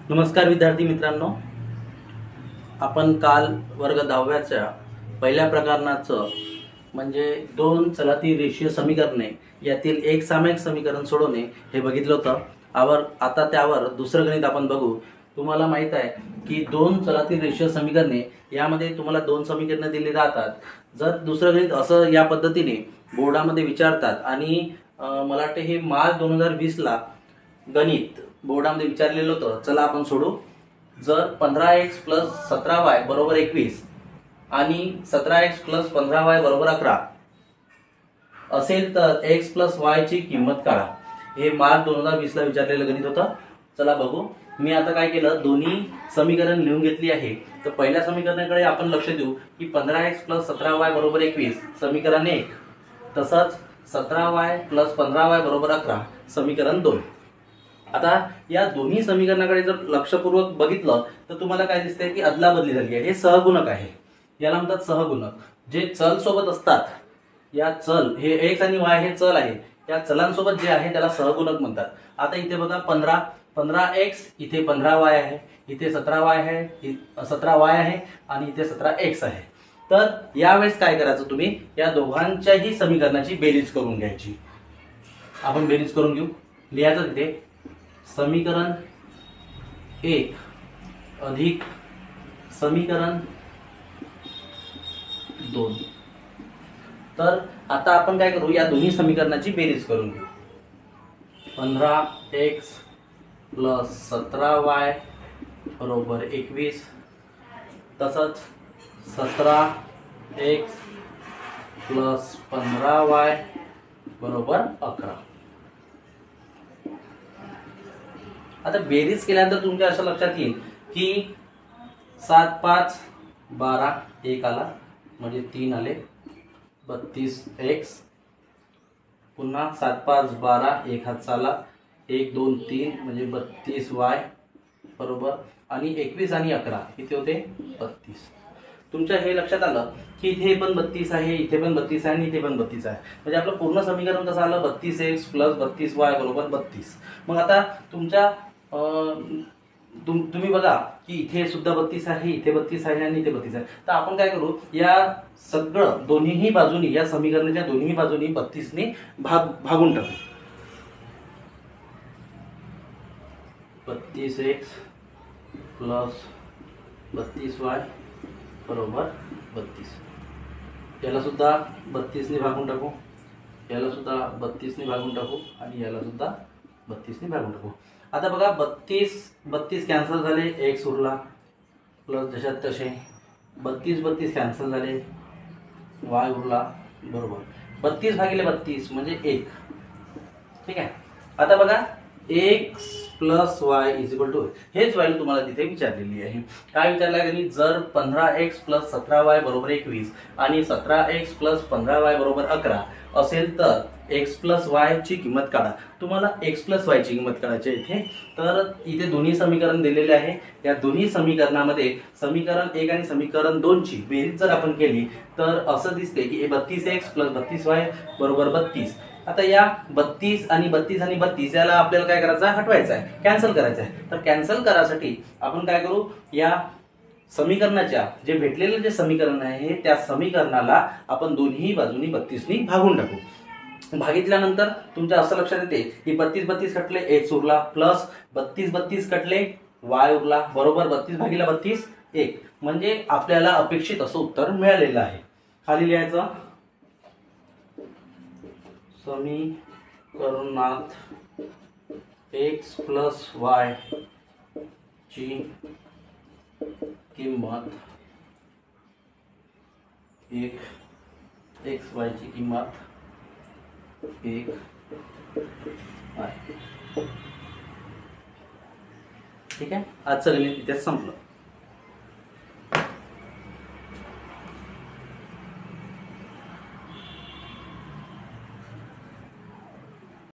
नमस्कार विद्यार्थी मित्रांनो, आपण काल वर्ग 10व्याच्या पहिल्या प्रकरणाचं म्हणजे दोन चलाती रेषीय समीकरणे यातील एक सामायिक समीकरण सोडवणे हे बघितलं होतं. आता त्यावर दुसरं गणित आपण बघू. तुम्हाला माहित आहे की दोन चलाती रेषीय समीकरणे यामध्ये तुम्हाला दोन समीकरणे दिली राहतात. जर दुसरं गणित असं या पद्धतीने बोर्डामध्ये विचारतात आणि मला वाटतं हे मार्च 2020 ला गणित बोर्डामध्ये विचारलेलं होतं. चला आपण सोडू. जर 15x + 17y = 21 आणि 17x + 15y = 11 असेल तर x + y ची किंमत काढा. हे मार्च 2020 ला विचारलेलं गणित होतं. चला बघू. मी आता काय केलं, दोन्ही समीकरण लिहून घेतली आहे. तर पहिल्या समीकरणाकडे आपण लक्ष देऊ की 15x + 17y = 21 समीकरण 1, तसंच 17y + 15y = 11 समीकरण 2. आता या दोन्ही समीकरणाकडे जर लक्षपूर्वक बघितलं तर तुम्हाला काय दिसतंय की अदलाबदली झाली आहे. हे सहगुणक आहे, याला म्हणतात सहगुणक. जे चल सोबत असतात, या चल हे x आणि y हे चल आहे, या चलांसोबत जे आहे त्याला सहगुणक म्हणतात. आता इथे बघा 15x, इथे 15y आहे, इथे 17y आहे, 17y आहे आणि इथे 17x आहे. तर यावेळेस काय करायचं, तुम्ही या दोघांच्याही समीकरणाची बेरीज करून घ्यायची. आपण बेरीज करून घेऊ. लिहायचं तिथे समीकरण 1 अधिक समीकरण 2. तर आता आपण काय करू, या दोन्ही समीकरणाची बेरीज करून घेऊ. 15x + 17y = 21, तसंच 17x + 15y = 11. आता बेरीज केल्यानंतर तुमच्या असं लक्षात येईल की 7 5 12 1 आला म्हणजे 3 आले, 32x, पुन्हा 7 5 12 1 हात आला, 1 2 3 म्हणजे 32y बरोबर, आणि 21 आणि 11 किती होते 32. तुमच्या हे लक्षात आलं की इथे पण 32 आहे, इथे पण 32 आहे आणि इथे पण 32 आहे. म्हणजे आपलं पूर्ण समीकरण कसं आलं, 32x + 32y = 32. मग आता तुमच्या तुम्ही बघा की इथे सुद्धा 32 आहे, इथे 32 आहे आणि इथे 32 आहे. तर आपण काय करू, या सगळं दोन्ही बाजूनी, या समीकरणाच्या दोन्ही बाजूनी 32 ने भागून टाकू. 32x + 32y = 32. याला सुद्धा 32 ने भागून टाकू, याला सुद्धा 32 ने भागून टाकू आणि याला सुद्धा 32 ने भागून टाकू. आता बघा 32 कॅन्सल झाले, x उरला प्लस जशात तसे, 32 कॅन्सल झाले, y उरला बरोबर. 32/32 म्हणजे 1. ठीक आहे. आता बघा x + y = हेच व्हॅल्यू तुम्हाला तिथे विचारलेली आहे. काय विचारलं आहे, जर 15x + 17y = 21 आणि 17x + 15y = 11 असेल तर x + y ची किंमत काढा. तुम्हाला x + y ची किंमत काढायची आहे. तर इथे दोन्ही समीकरण दिलेले आहे. या दोन्ही समीकरणामध्ये समीकरण 1 आणि समीकरण 2 ची बेरीज जर आपण केली तर असं दिसते की 32x + 32y = 32. आता या 32 आणि 32 याला आपल्याला काय करायचं आहे, हटवायचं आहे, कॅन्सल करायचं आहे. तर कॅन्सल करायसाठी आपण काय करू, या समीकरणाच्या जे भेटलेलं जे समीकरण आहे त्या समीकरणाला आपण दोन्ही बाजूनी 32 ने भागून टाकू. भागितल्यानंतर तुमच्या असं लक्षात येते की 32 कटले, x उरला, प्लस 32 कटले, y उरला बरोबर. 32/32 1 म्हणजे आपल्याला अपेक्षित असं उत्तर मिळालेलं आहे. खाली लिहायचं समीकरणात x + y ची किंमत 1, x y ची किंमत 1 आहे. ठीक आहे. आजचं गणित इथे संपलं.